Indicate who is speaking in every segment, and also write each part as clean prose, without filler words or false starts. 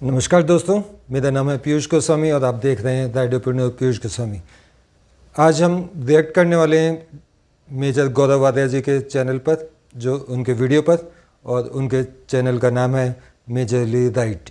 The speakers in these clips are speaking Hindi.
Speaker 1: नमस्कार दोस्तों, मेरा नाम है पीयूष गोस्वामी और आप देख रहे हैं द आइडियाप्रेन्योर पीयूष गोस्वामी। आज हम रिएक्ट करने वाले हैं मेजर गौरव वारिया जी के चैनल पर, जो उनके वीडियो पर, और उनके चैनल का नाम है मेजरली राइट।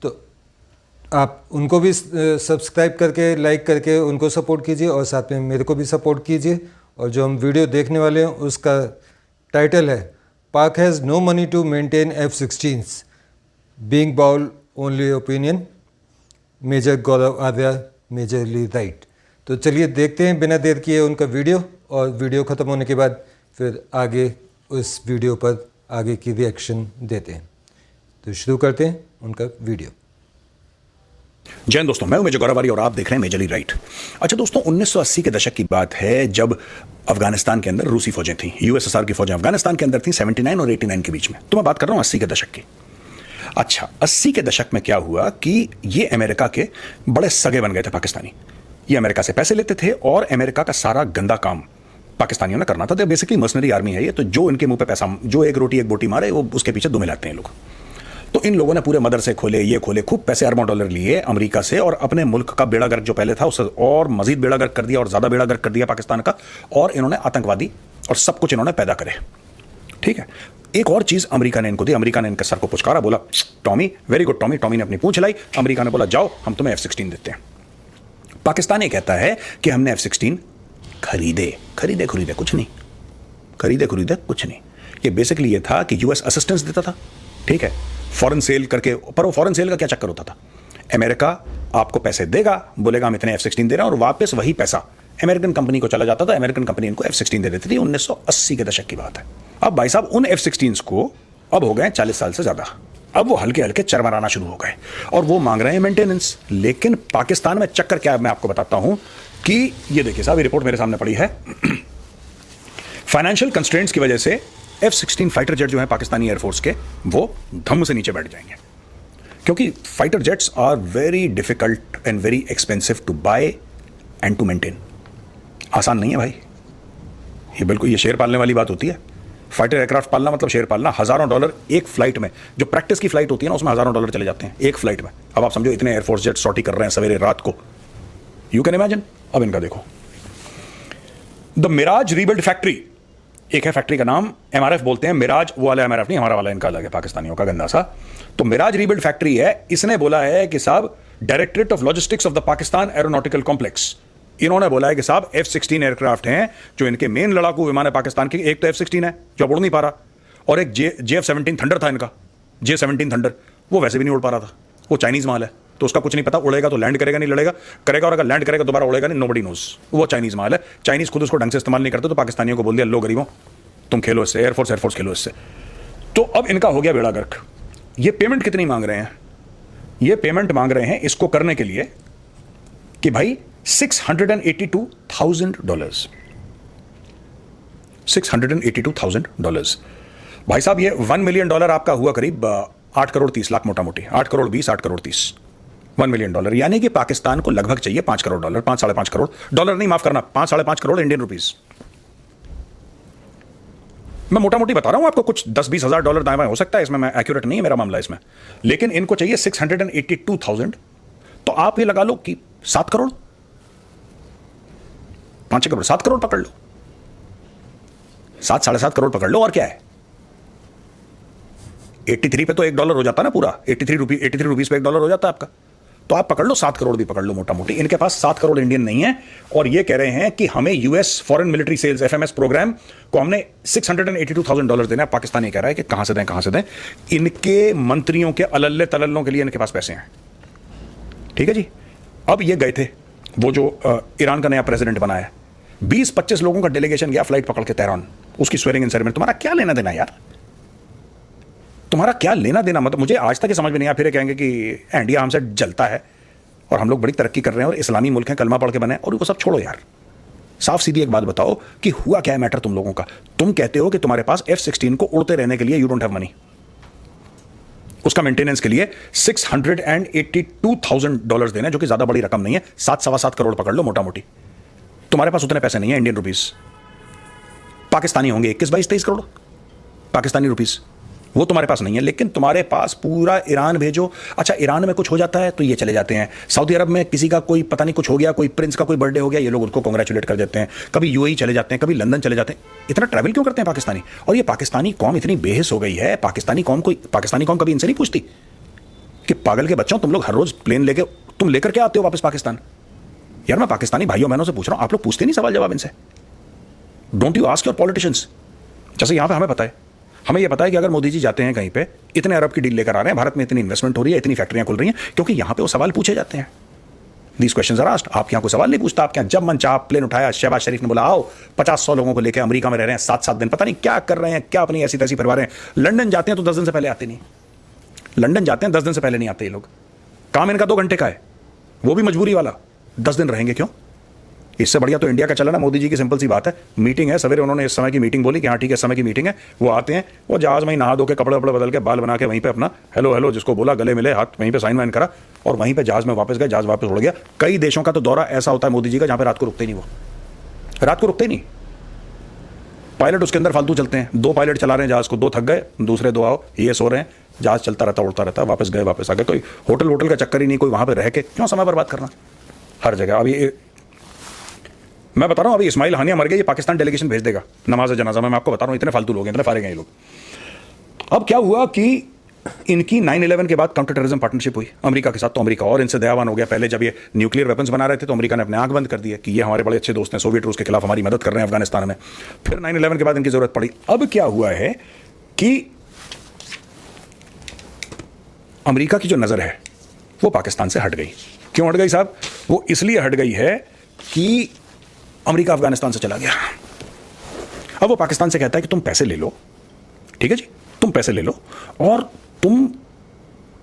Speaker 1: तो आप उनको भी सब्सक्राइब करके, लाइक करके उनको सपोर्ट कीजिए और साथ में मेरे को भी सपोर्ट कीजिए। और जो हम वीडियो देखने वाले हैं उसका टाइटल है Pak has no money to maintain F-16s, being bowl only opinion, major Gaurav Arya majorly right. तो चलिए देखते हैं बिना देर किए उनका वीडियो, और वीडियो ख़त्म होने के बाद फिर आगे उस वीडियो पर आगे की रिएक्शन देते हैं। तो शुरू करते हैं उनका वीडियो।
Speaker 2: जय हिंद दोस्तों, मैं हूं मेजर गौरव वारिया और आप देख रहे हैं मेजरली राइट। अच्छा दोस्तों, 1980 के दशक की बात है जब अफगानिस्तान के अंदर रूसी फौजें थीं, यूएसएसआर की फौजें अफगानिस्तान के अंदर थीं 79 और 89 के बीच में। तो मैं बात कर रहा हूं 80 के दशक की। अच्छा, 80 के दशक में क्या हुआ कि ये अमेरिका के बड़े सगे बन गए थे पाकिस्तानी। ये अमेरिका से पैसे लेते थे और अमेरिका का सारा गंदा काम पाकिस्तानियों ने करना था। तो बेसिकली मर्सनरी आर्मी है ये। तो जो इनके मुंह पे पैसा, जो एक रोटी एक बोटी मारे, वो उसके पीछे दुमे लाते हैं लोग। तो इन लोगों ने पूरे मदरसे खोले, ये खोले, खूब पैसे अरबों डॉलर लिए अमेरिका से, और अपने मुल्क का बेड़ा गर्क जो पहले था उससे और मजीद बेड़ा गर्क कर दिया, और ज्यादा बेड़ा गर्क कर दिया पाकिस्तान का। और इन्होंने आतंकवादी और सब कुछ इन्होंने पैदा करे। ठीक है, एक और चीज अमेरिका ने इनको दी। अमेरिका ने इनके सर को पुचकारा, बोला Tommy, very good Tommy. Tommy ने अपनी पूंछ हिलाई, अमेरिका ने बोला जाओ हम तुम्हें F-16 देते हैं। पाकिस्तान ये कहता है कि हमने F-16 खरीदे कुछ नहीं, खरीदे कुछ नहीं। ये बेसिकली ये था कि यूएस असिस्टेंस देता था, ठीक है, फॉरेन सेल करके। पर वो फॉरेन सेल का क्या चक्कर होता था? अमेरिका आपको पैसे देगा, बोलेगा हम इतने F-16 दे रहे हैं, और वापस वही पैसा अमेरिकन कंपनी को चला जाता था। अमेरिकन कंपनी इनको F-16 दे देती थी। 1980 के दशक की बात है। अब भाई साहब, उन F-16 को अब हो गए 40 साल से ज्यादा। अब वो हल्के हल्के चरमराना शुरू हो गए और वो मांग रहे हैं मेंटेनेंस। लेकिन पाकिस्तान में चक्कर क्या है, मैं आपको बताता हूं कि ये देखिए साहब, ये रिपोर्ट मेरे सामने पड़ी है। फाइनेंशियल कंस्ट्रेंट्स की वजह से F-16 फाइटर जेट जो है पाकिस्तानी एयरफोर्स के, वो धम से नीचे बैठ जाएंगे, क्योंकि fighter jets are very difficult and very expensive to buy and to maintain. आसान नहीं है भाई, ये बिल्कुल ये शेर पालने वाली बात होती है। फाइटर एयरक्राफ्ट पालना मतलब शेर पालना। हजारों डॉलर एक फ्लाइट में, जो प्रैक्टिस की फ्लाइट होती है ना, उसमें हजारों डॉलर चले जाते हैं एक फ्लाइट में। अब आप समझो इतने एयरफोर्स जेट सॉर्टी कर रहे हैं सवेरे रात को, यू कैन इमेजिन। अब इनका देखो, द मिराज रीबिल्ड फैक्ट्री, एक है फैक्ट्री का नाम, MRF बोलते हैं। मिराज वो वाला MRF नहीं, हमारा वाला इनका अलग है, पाकिस्तानियों का गंदा सा। तो मिराज रीबिल्ड फैक्ट्री है। इसने बोला है कि साहब, directorate of logistics of the Pakistan aeronautical complex, इन्होंने बोला है कि साहब F-16 एयरक्राफ्ट हैं जो इनके मेन लड़ाकू विमान है पाकिस्तान के। एक तो F-16 है जो अब उड़ नहीं पा रहा, और एक JF-17 थंडर था इनका, J-17 थंडर, वो वैसे भी नहीं उड़ पा रहा था। वो चाइनीज माल है, तो उसका कुछ नहीं पता, उड़ेगा तो लैंड करेगा नहीं लड़ेगा करेगा, और अगर लैंड करेगा दोबारा उड़ेगा नहीं, नोबडी नोज। वो चाइनीज माल है, चाइनीज खुद उसको ढंग से इस्तेमाल नहीं करते, तो पाकिस्तानियों को बोल दिया लो गरीबों, तुम खेलो इससे, एयरफोर्स खेलो इससे। तो अब इनका हो गया बेड़ा गर्क। ये पेमेंट कितनी मांग रहे हैं? ये पेमेंट मांग रहे हैं इसको करने के लिए कि भाई $682,000, $682,000। भाई साहब, ये $1 मिलियन आपका हुआ करीब 8 करोड़ 30 लाख, मोटा मोटी 8 करोड़ 20, 8 करोड़ 30, $1 मिलियन। यानी कि पाकिस्तान को लगभग चाहिए 5 करोड़ डॉलर, 5 साढ़े 5 करोड़ डॉलर नहीं, माफ करना, 5 साढ़े 5 करोड़ इंडियन रुपीस। मैं मोटा मोटी बता रहा हूं आपको, कुछ 10-20 हजार डॉलर दाएं बाएं हो सकता है इसमें, मैं एक्यूरेट नहीं है मेरा मामला इसमें, लेकिन इनको चाहिए 682,000। तो आप ये लगा लो कि 7 करोड़, 5 करोड़, 7 करोड़ पकड़ लो, 7 साढ़े 7 करोड़ पकड़ लो, और क्या है। 83 पे तो $1 हो जाता ना पूरा, 83 रुपीस पे $1 हो जाता है आपका। तो आप पकड़ लो 7 करोड़ भी पकड़ लो मोटा मोटी। इनके पास 7 करोड़ इंडियन नहीं है, और ये कह रहे हैं कि हमें US foreign military sales FMS programme को हमने $682,000 देना है। पाकिस्तान ये कह रहा है कि कहां से दें। इनके मंत्रियों के अलल्ले तलल्लों के लिए इनके पास पैसे हैं, ठीक है जी। अब ये गए थे, वो जो ईरान का नया प्रेसिडेंट बना है, 20-25 लोगों का डेलीगेशन गया फ्लाइट पकड़ के तेहरान, उसकी स्वेरिंग इन सेरेमनी। तुम्हारा क्या लेना देना यार, तुम्हारा क्या लेना देना? मतलब मुझे आज तक ये समझ में नहीं आया। फिर कहेंगे कि इंडिया हमसे जलता है और हम लोग बड़ी तरक्की कर रहे हैं और इस्लामी मुल्क हैं, कलमा पढ़ के बने, और वो सब छोड़ो यार। साफ सीधी एक बात बताओ कि हुआ क्या है मैटर तुम लोगों का। तुम कहते हो कि तुम्हारे पास F-16 को उड़ते रहने के लिए यू डोंट हैव मनी, उसका मेंटेनेंस के लिए $682,000 देना, जो कि ज्यादा बड़ी रकम नहीं है, 7-7.25 करोड़ पकड़ लो मोटा मोटी। तुम्हारे पास उतने पैसे नहीं है इंडियन रुपीस, पाकिस्तानी होंगे 21-22-23 करोड़ पाकिस्तानी रुपीस, वो तुम्हारे पास नहीं है, लेकिन तुम्हारे पास पूरा ईरान भेजो। अच्छा, ईरान में कुछ हो जाता है तो ये चले जाते हैं। सऊदी अरब में किसी का कोई पता नहीं कुछ हो गया, कोई प्रिंस का कोई बर्थडे हो गया, ये लोग उनको कांग्रेचुलेट कर देते हैं। कभी यूएई चले जाते हैं, कभी लंदन चले जाते हैं। इतना ट्रैवल क्यों करते हैं पाकिस्तानी? और ये पाकिस्तानी कौम इतनी बेहिस हो गई है, पाकिस्तानी कौम कभी इनसे नहीं पूछती कि पागल के बच्चों, तुम लोग हर रोज प्लेन लेकर के आते हो वापस पाकिस्तान? यार मैं पाकिस्तानी भाइयों बहनों से पूछ रहा हूं, आप लोग पूछते नहीं सवाल जवाब इनसे? Don't you ask your politicians? जैसे यहां पे हमें पता है, हमें यह पता है कि अगर मोदी जी जाते हैं कहीं पे, इतने अरब की डील लेकर आ रहे हैं, भारत में इतनी इन्वेस्टमेंट हो रही है, इतनी फैक्ट्रियां खुल रही हैं, क्योंकि यहां पे वो सवाल पूछे जाते हैं। These questions are asked. आपके यहां कोई सवाल नहीं पूछता। आपके यहां जब मन चाहा प्लेन उठाया, शहबाज शरीफ ने बोला आओ, 50-100 लोगों को लेकर अमेरिका में रह रहे हैं 7-7 दिन, पता नहीं क्या कर रहे हैं, क्या अपनी ऐसी तैसी परिवार हैं। लंदन जाते हैं तो 10 दिन से पहले आते नहीं। लंदन जाते हैं 10 दिन से पहले नहीं आते ये लोग। काम इनका 2 घंटे का है, वो भी मजबूरी वाला। 10 दिन रहेंगे क्यों? इससे बढ़िया तो इंडिया का चला ना। मोदी जी की सिंपल सी बात है, मीटिंग है सवेरे, उन्होंने इस समय की मीटिंग बोली कि हाँ ठीक है इस समय की मीटिंग है। वो आते हैं, वो जहाज में ही नहा धो के कपड़े वपड़े बदल के बाल बना के वहीं पे अपना हेलो हेलो जिसको बोला, गले मिले, हाथ वहीं पे साइन वाइन करा और वहीं पे जहाज में वापस गए। जहाज वापस उड़ गया। कई देशों का तो दौरा ऐसा होता है मोदी जी का जहां पे रात को रुकते ही नहीं। वो रात को रुकते ही नहीं। पायलट उसके अंदर फालतू चलते हैं। 2 पायलट चला रहे हैं जहाज को, 2 थक गए, दूसरे 2 आओ, ये सो रहे हैं, जहाज चलता रहता, उड़ता रहता, वापस गए वापस आ गए। कोई होटल का चक्कर ही नहीं, कोई वहां पे रह के क्यों समय बर्बाद करना हर जगह। अभी मैं बता रहा हूं, अभी इस्माइल हानिया मर गए, ये पाकिस्तान डेलीगेशन भेज देगा नमाज जनाजा में। मैं आपको बता रहा हूं, इतने फालतू लोग हैं, इतने फारे गए ये लोग। अब क्या हुआ कि इनकी 9/11 के बाद काउंटर टेररिज्म पार्टनरशिप हुई अमेरिका के साथ, तो अमेरिका और इनसे दयावान हो गया। पहले जब ये न्यूक्लियर वेपन्स बना रहे थे तो अमेरिका ने अपने आंख बंद कर दिया कि ये हमारे बड़े अच्छे दोस्त हैं, सोवियत रूस के खिलाफ हमारी मदद कर रहे हैं अफगानिस्तान में। फिर 9/11 के बाद इनकी जरूरत पड़ी। अब क्या हुआ है कि अमेरिका की जो नजर है वो पाकिस्तान से हट गई। क्यों हट गई साहब? वो इसलिए हट गई है कि अमेरिका अफगानिस्तान से चला गया। अब वो पाकिस्तान से कहता है कि तुम पैसे ले लो, ठीक है जी, तुम पैसे ले लो और तुम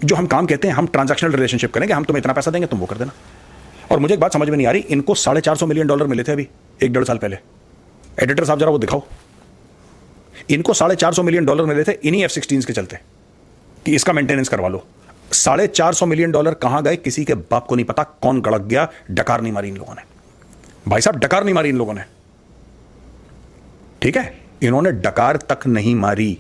Speaker 2: जो हम काम कहते हैं, हम ट्रांजैक्शनल रिलेशनशिप करेंगे, हम तुम्हें इतना पैसा देंगे, तुम वो कर देना। और मुझे एक बात समझ में नहीं आ रही, इनको $450 मिलियन मिले थे अभी 1-1.5 साल पहले। एडिटर साहब जरा वो दिखाओ। इनको $450 मिलियन मिले थे इन्हीं F-16 के चलते कि इसका मेंटेनेंस करवा लो। $450 मिलियन कहां गए किसी के बाप को नहीं पता। कौन गड़क गया? डकार नहीं मारी इन लोगों ने भाई साहब, डकार नहीं मारी इन लोगों ने, ठीक है? इन्होंने डकार तक नहीं मारी।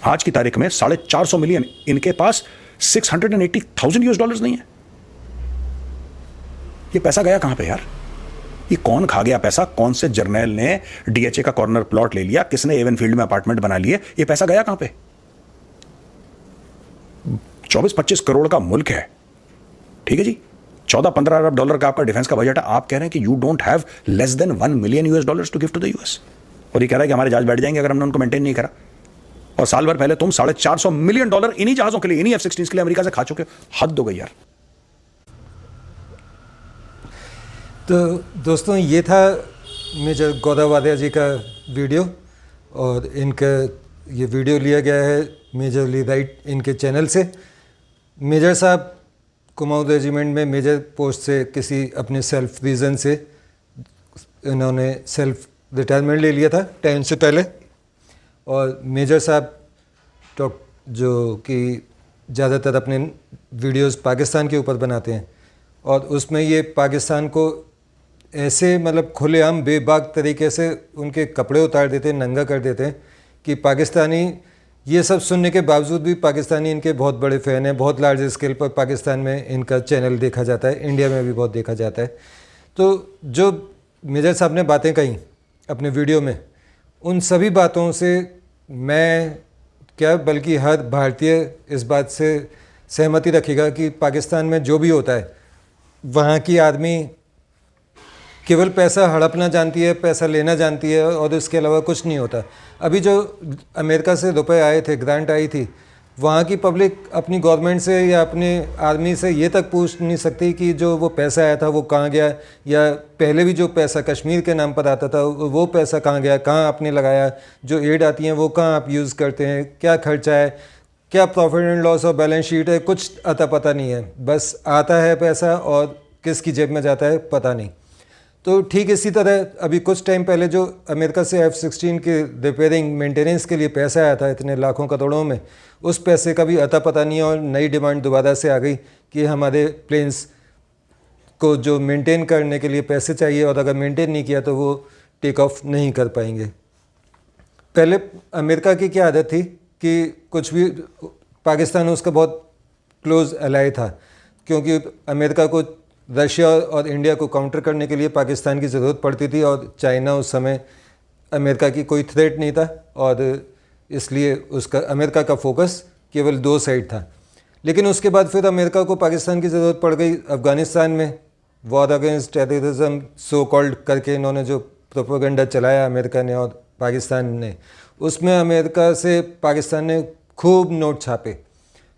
Speaker 2: आज की तारीख में $450 मिलियन, इनके पास $680,000 नहीं है। ये पैसा गया कहां पे यार? ये कौन खा गया पैसा? कौन से जर्नल ने डीएचए का कॉर्नर प्लॉट ले लिया? किसने एवन फील्ड में अपार्टमेंट बना लिए? ये पैसा गया कहां पे? 24-25 करोड़ का मुल्क है, ठीक है जी। $14-15 अरब का आपका डिफेंस का बजट है। आप कह रहे हैं कि you don't have less than $1 million to give to the US. और ये कह रहा है कि हमारे जहाज बैठ जाएंगे अगर हमने उनको मेंटेन नहीं करा। और साल भर पहले तुम $450 मिलियन इन्हीं जहाजों के लिए, इन्हीं F-16 के लिए अमेरिका से खा चुके हो। हद हो गई यार।
Speaker 1: तो दोस्तों, ये था मेजर गौरव वादिया जी का वीडियो, और इनका ये वीडियो लिया गया है मेजरली राइट इनके चैनल से। मेजर साहब कुमाऊं रेजिमेंट में मेजर पोस्ट से किसी अपने सेल्फ रीज़न से इन्होंने सेल्फ रिटायरमेंट ले लिया था टाइम से पहले। और मेजर साहब जो कि ज़्यादातर अपने वीडियोस पाकिस्तान के ऊपर बनाते हैं, और उसमें ये पाकिस्तान को ऐसे मतलब खुलेआम बेबाक तरीके से उनके कपड़े उतार देते हैं, नंगा कर देते हैं कि पाकिस्तानी, ये सब सुनने के बावजूद भी पाकिस्तानी इनके बहुत बड़े फ़ैन हैं। बहुत लार्ज स्केल पर पाकिस्तान में इनका चैनल देखा जाता है, इंडिया में भी बहुत देखा जाता है। तो जो मेजर साहब ने बातें कही अपने वीडियो में, उन सभी बातों से मैं क्या बल्कि हर भारतीय इस बात से सहमति रखेगा कि पाकिस्तान में जो भी होता है, वहाँ की आदमी केवल पैसा हड़पना जानती है, पैसा लेना जानती है, और इसके अलावा कुछ नहीं होता। अभी जो अमेरिका से रुपए आए थे, ग्रांट आई थी, वहाँ की पब्लिक अपनी गवर्नमेंट से या अपने आर्मी से ये तक पूछ नहीं सकती कि जो वो पैसा आया था वो कहाँ गया, या पहले भी जो पैसा कश्मीर के नाम पर आता था वो पैसा कहाँ गया, कहाँ आपने लगाया, जो एड आती हैं वो कहाँ आप यूज़ करते हैं, क्या खर्चा है, क्या प्रॉफिट एंड लॉस और बैलेंस शीट है, कुछ अता पता नहीं है। बस आता है पैसा और किसकी जेब में जाता है पता नहीं। तो ठीक इसी तरह अभी कुछ टाइम पहले जो अमेरिका से F-16 के रिपेयरिंग मेंटेनेंस के लिए पैसा आया था इतने लाखों करोड़ों में, उस पैसे का भी अता पता नहीं है, और नई डिमांड दोबारा से आ गई कि हमारे प्लेन्स को जो मेंटेन करने के लिए पैसे चाहिए, और अगर मेंटेन नहीं किया तो वो टेक ऑफ नहीं कर पाएंगे। पहले अमेरिका की क्या आदत थी कि कुछ भी पाकिस्तान उसका बहुत क्लोज एलाई था, क्योंकि अमेरिका को, रशिया और इंडिया को काउंटर करने के लिए पाकिस्तान की ज़रूरत पड़ती थी और चाइना उस समय अमेरिका की कोई थ्रेट नहीं था और इसलिए उसका अमेरिका का फोकस केवल दो साइड था। लेकिन उसके बाद फिर अमेरिका को पाकिस्तान की ज़रूरत पड़ गई अफ़गानिस्तान में। War against terrorism so called करके इन्होंने जो प्रोपेगेंडा चलाया अमेरिका ने और पाकिस्तान ने, उसमें अमेरिका से पाकिस्तान ने खूब नोट छापे,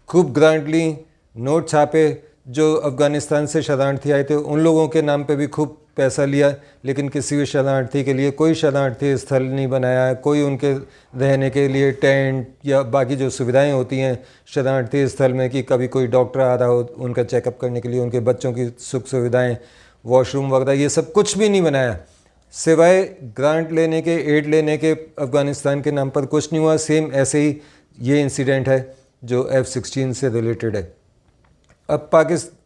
Speaker 1: खूब ग्रांटली नोट छापे। जो अफ़गानिस्तान से शरणार्थी आए थे उन लोगों के नाम पे भी खूब पैसा लिया, लेकिन किसी भी शरणार्थी के लिए कोई शरणार्थी स्थल नहीं बनाया, कोई उनके रहने के लिए टेंट या बाकी जो सुविधाएं होती हैं शरणार्थी स्थल में, कि कभी कोई डॉक्टर आ रहा हो उनका चेकअप करने के लिए, उनके बच्चों की सुख सुविधाएं, वॉशरूम वगैरह, ये सब कुछ भी नहीं बनाया। सिवाय ग्रांट लेने के, एड लेने के अफ़गानिस्तान के नाम पर कुछ नहीं हुआ। सेम ऐसे ही ये इंसिडेंट है जो F-16 से रिलेटेड है। अब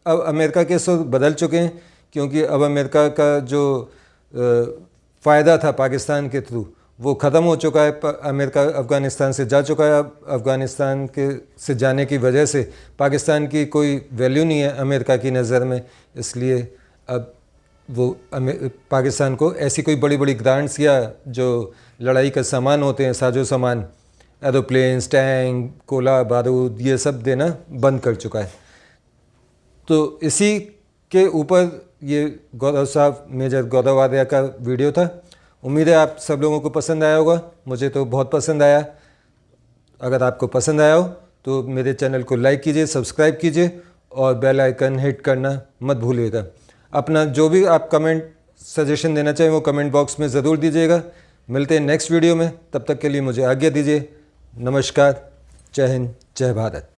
Speaker 1: अमेरिका के सुर बदल चुके हैं, क्योंकि अब अमेरिका का जो फ़ायदा था पाकिस्तान के थ्रू वो ख़त्म हो चुका है। अमेरिका अफ़गानिस्तान से जा चुका है। अब अफ़गानिस्तान के से जाने की वजह से पाकिस्तान की कोई वैल्यू नहीं है अमेरिका की नज़र में, इसलिए अब वो पाकिस्तान को ऐसी कोई बड़ी बड़ी ग्रांट्स या जो लड़ाई का सामान होते हैं, साजो सामान, एरोप्लेन्स, टैंक, कोला बारूद, ये सब देना बंद कर चुका है। तो इसी के ऊपर ये गौरव साहब, मेजर गौरव वादिया का वीडियो था। उम्मीद है आप सब लोगों को पसंद आया होगा। मुझे तो बहुत पसंद आया। अगर आपको पसंद आया हो तो मेरे चैनल को लाइक कीजिए, सब्सक्राइब कीजिए और बेल आइकन हिट करना मत भूलिएगा। अपना जो भी आप कमेंट सजेशन देना चाहें वो कमेंट बॉक्स में ज़रूर दीजिएगा। मिलते हैं नेक्स्ट वीडियो में, तब तक के लिए मुझे आज्ञा दीजिए। नमस्कार, जय हिंद, जय भारत।